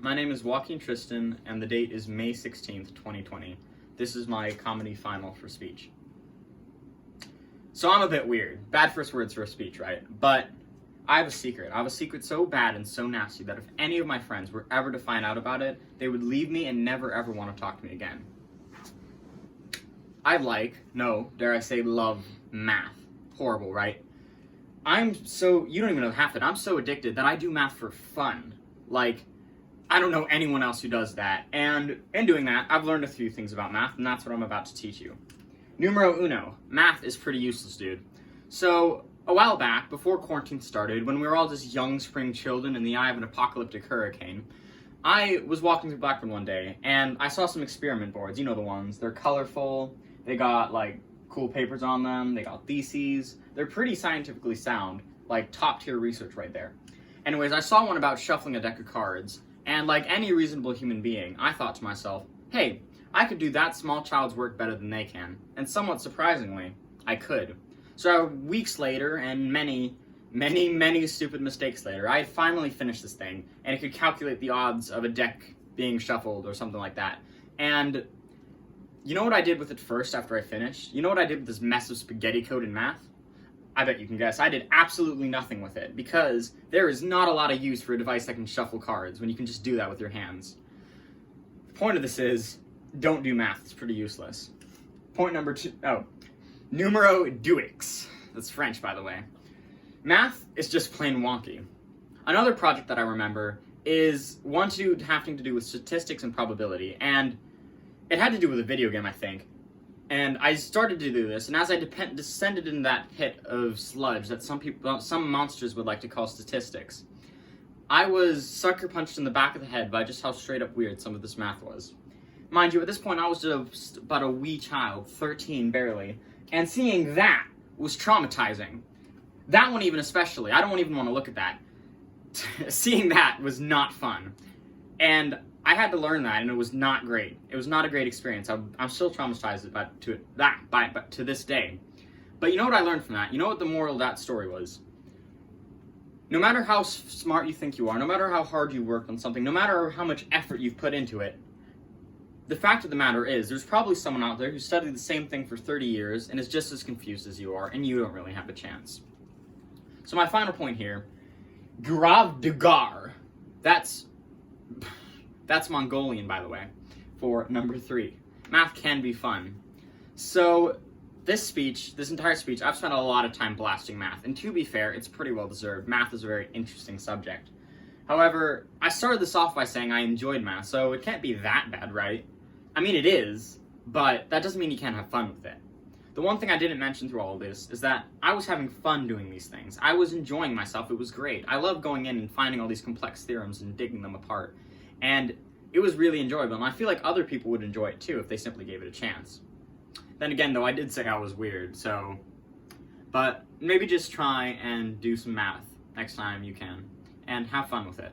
My name is Joaquin Tristan, and the date is May 16th, 2020. This is my comedy final for speech. So I'm a bit weird. Bad first words for a speech, right? But I have a secret. I have a secret so bad and so nasty that if any of my friends were ever to find out about it, they would leave me and never ever want to talk to me again. Dare I say, love math. Horrible, right? You don't even know half that. I'm so addicted that I do math for fun. I don't know anyone else who does that. And in doing that, I've learned a few things about math, and that's what I'm about to teach you. Numero uno. Math is pretty useless, dude. So, a while back, before quarantine started, when we were all just young spring children in the eye of an apocalyptic hurricane, I was walking through Blackburn one day, and I saw some experiment boards. You know the ones. They're colorful. They got, cool papers on them. They got theses. They're pretty scientifically sound. Top-tier research right there. Anyways, I saw one about shuffling a deck of cards, and like any reasonable human being, I thought to myself, hey, I could do that small child's work better than they can. And somewhat surprisingly, I could. So weeks later, and many stupid mistakes later, I had finally finished this thing, and it could calculate the odds of a deck being shuffled or something like that. And you know what I did with it first after I finished? You know what I did with this mess of spaghetti code in math? I bet you can guess. I did absolutely nothing with it, because there is not a lot of use for a device that can shuffle cards when you can just do that with your hands. The point of this is, don't do math. It's pretty useless. Point number two. Numero deux. That's French, by the way. Math is just plain wonky. Another project that I remember is one having to do with statistics and probability, and it had to do with a video game, I think. And I started to do this, and as I descended in that pit of sludge that some monsters would like to call statistics, I was sucker punched in the back of the head by just how straight up weird some of this math was. Mind you, at this point I was just but a wee child, 13 barely, and seeing that was traumatizing. That one even especially, I don't even want to look at that. Seeing that was not fun. And I had to learn that, and it was not great. It was not a great experience. I'm still traumatized to this day. But you know what I learned from that? You know what the moral of that story was? No matter how smart you think you are, no matter how hard you work on something, no matter how much effort you've put into it, the fact of the matter is, there's probably someone out there who studied the same thing for 30 years and is just as confused as you are, and you don't really have a chance. So my final point here, Grave de Gare. That's Mongolian, by the way, for number 3. Math can be fun. So this entire speech, I've spent a lot of time blasting math, and to be fair, it's pretty well deserved. Math is a very interesting subject. However, I started this off by saying I enjoyed math, so it can't be that bad, right? I mean, it is, but that doesn't mean you can't have fun with it. The one thing I didn't mention through all of this is that I was having fun doing these things. I was enjoying myself. It was great. I love going in and finding all these complex theorems and digging them apart. And it was really enjoyable, and I feel like other people would enjoy it too if they simply gave it a chance. Then again, though, I did say I was weird, but maybe just try and do some math next time you can, and have fun with it.